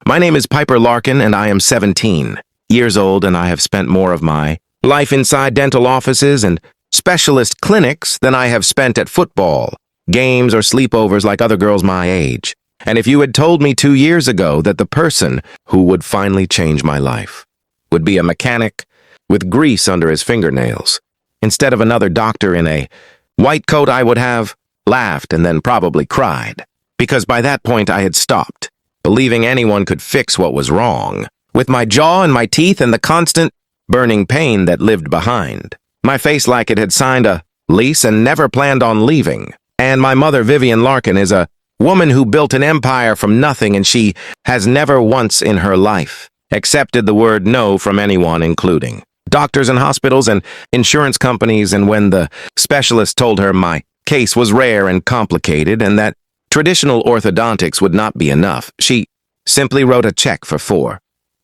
My name is Piper Larkin, and I am 17 years old, and I have spent more of my life inside dental offices and specialist clinics than I have spent at football, games, or sleepovers like other girls my age. And if you had told me 2 years ago that the person who would finally change my life would be a mechanic with grease under his fingernails, instead of another doctor in a white coat, I would have laughed and then probably cried, because by that point I had stopped believing anyone could fix what was wrong, with my jaw and my teeth and the constant burning pain that lived behind. My face like it had signed a lease and never planned on leaving. And my mother, Vivian Larkin, is a woman who built an empire from nothing, and she has never once in her life accepted the word no from anyone, including doctors and hospitals and insurance companies. And when the specialist told her my case was rare and complicated and that traditional orthodontics would not be enough, she simply wrote a check for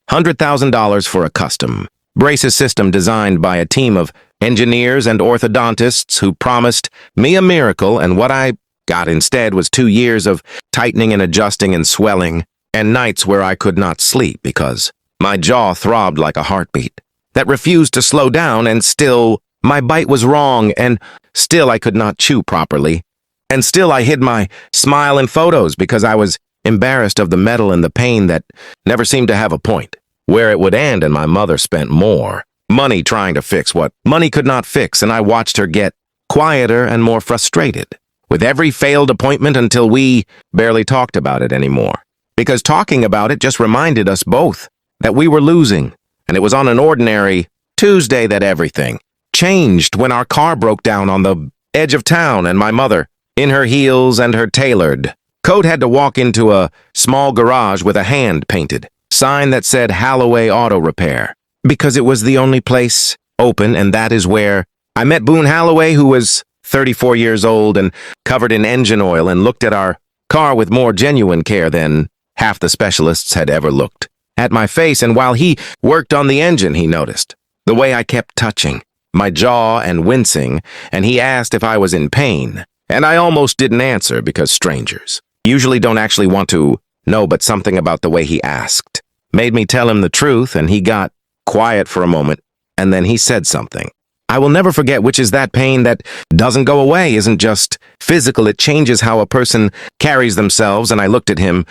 $400,000 for a custom braces system designed by a team of engineers and orthodontists who promised me a miracle, and what I got instead was 2 years of tightening and adjusting and swelling, and nights where I could not sleep because my jaw throbbed like a heartbeat that refused to slow down, and still my bite was wrong, and still I could not chew properly, and still I hid my smile in photos because I was embarrassed of the metal and the pain that never seemed to have a point where it would end. And my mother spent more money trying to fix what money could not fix, and I watched her get quieter and more frustrated with every failed appointment until we barely talked about it anymore, because talking about it just reminded us both that we were losing. And it was on an ordinary Tuesday that everything changed when our car broke down on the edge of town, and my mother, in her heels and her tailored coat, had to walk into a small garage with a hand-painted sign that said Halloway Auto Repair, because it was the only place open, and that is where I met Boone Halloway, who was 34 years old and covered in engine oil, and looked at our car with more genuine care than half the specialists had ever looked at my face. And while he worked on the engine, he noticed the way I kept touching my jaw and wincing, and he asked if I was in pain. And I almost didn't answer because strangers usually don't actually want to know, but something about the way he asked made me tell him the truth, and he got quiet for a moment, and then he said something I will never forget, which is that pain that doesn't go away isn't just physical, it changes how a person carries themselves. And I looked at him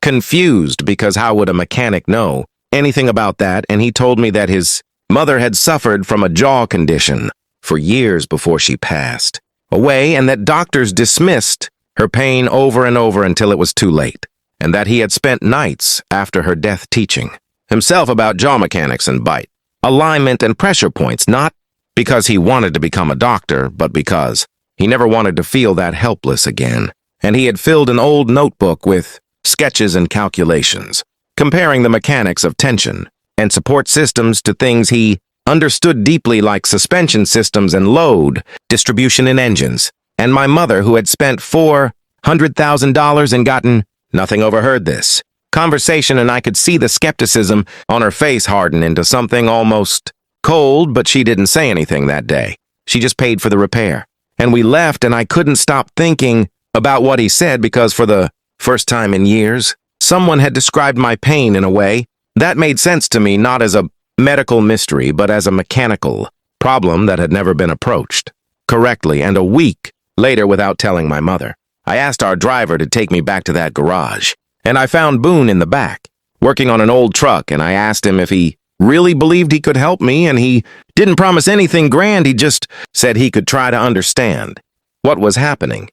confused, because how would a mechanic know anything about that? And he told me that his mother had suffered from a jaw condition for years before she passed away, and that doctors dismissed her pain over and over until it was too late, and that he had spent nights after her death teaching himself about jaw mechanics and bite, alignment, and pressure points, not because he wanted to become a doctor, but because he never wanted to feel that helpless again. And he had filled an old notebook with sketches and calculations, comparing the mechanics of tension and support systems to things he understood deeply, like suspension systems and load distribution in engines. And my mother, who had spent $400,000 and gotten nothing, overheard this conversation, and I could see the skepticism on her face harden into something almost cold, but she didn't say anything that day. She just paid for the repair. And we left, and I couldn't stop thinking about what he said, because for the first time in years, someone had described my pain in a way that made sense to me, not as a medical mystery, but as a mechanical problem that had never been approached correctly. And a week later, without telling my mother, I asked our driver to take me back to that garage, and I found Boone in the back, working on an old truck, and I asked him if he really believed he could help me, and he didn't promise anything grand. He just said he could try to understand what was happening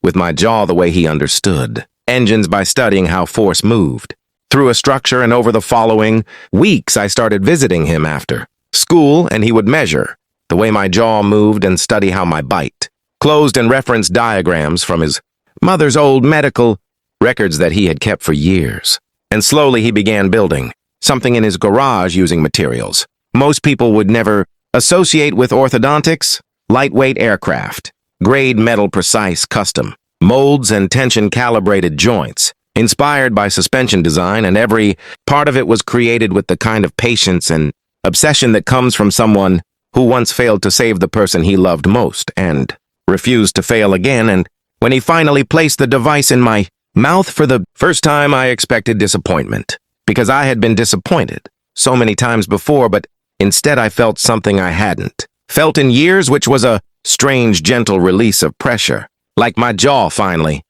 with my jaw the way he understood engines, by studying how force moved through a structure. And over the following weeks, I started visiting him after school, and he would measure the way my jaw moved and study how my bite closed, and reference diagrams from his mother's old medical records that he had kept for years. And slowly he began building something in his garage using materials most people would never associate with orthodontics: lightweight aircraft, grade metal, precise custom molds, and tension-calibrated joints, inspired by suspension design, and every part of it was created with the kind of patience and obsession that comes from someone who once failed to save the person he loved most and refused to fail again. And when he finally placed the device in my mouth for the first time, I expected disappointment. because I had been disappointed so many times before, but instead I felt something I hadn't felt in years, which was a strange, gentle release of pressure, like my jaw finally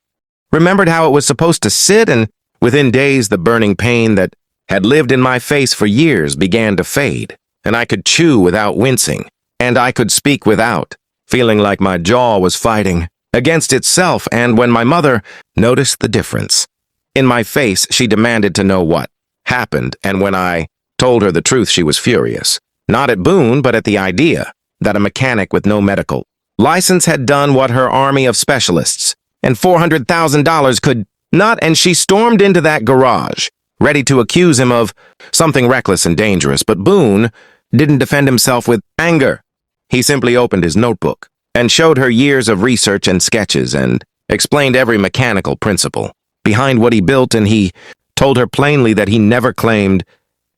remembered how it was supposed to sit, and within days the burning pain that had lived in my face for years began to fade, and I could chew without wincing, and I could speak without feeling like my jaw was fighting against itself. And when my mother noticed the difference in my face, she demanded to know what happened, and when I told her the truth, she was furious. Not at Boone, but at the idea that a mechanic with no medical license had done what her army of specialists and $400,000 could not, and she stormed into that garage, ready to accuse him of something reckless and dangerous. But Boone didn't defend himself with anger. He simply opened his notebook and showed her years of research and sketches and explained every mechanical principle behind what he built, and he told her plainly that he never claimed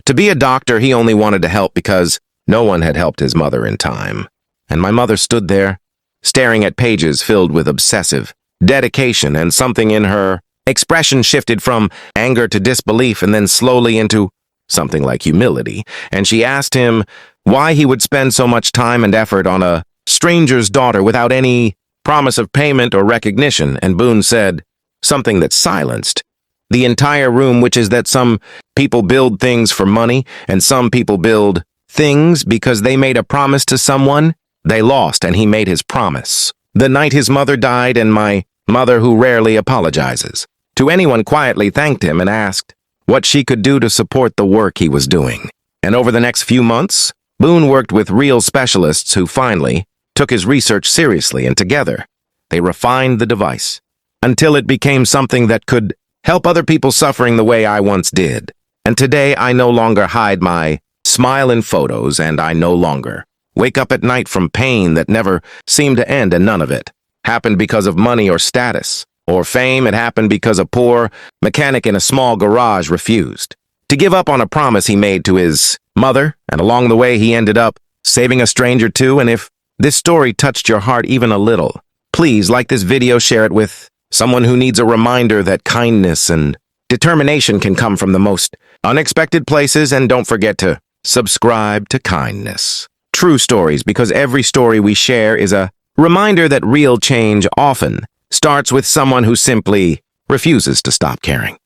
to be a doctor. He only wanted to help because no one had helped his mother in time. And my mother stood there, staring at pages filled with obsessive dedication, and something in her expression shifted from anger to disbelief and then slowly into something like humility. And she asked him why he would spend so much time and effort on a stranger's daughter without any promise of payment or recognition. And Boone said something that silenced the entire room, which is that some people build things for money and some people build things because they made a promise to someone they lost, and he made his promise the night his mother died, and my mother, who rarely apologizes to anyone, quietly thanked him and asked what she could do to support the work he was doing. And over the next few months, Boone worked with real specialists who finally took his research seriously, and together they refined the device until it became something that could help other people suffering the way I once did. And today I no longer hide my smile in photos, and I no longer wake up at night from pain that never seemed to end, and none of it happened because of money or status or fame. It happened because a poor mechanic in a small garage refused to give up on a promise he made to his mother, and along the way he ended up saving a stranger too. And if this story touched your heart even a little, please like this video, share it with someone who needs a reminder that kindness and determination can come from the most unexpected places. And don't forget to subscribe to Kindness True Stories, because every story we share is a reminder that real change often starts with someone who simply refuses to stop caring.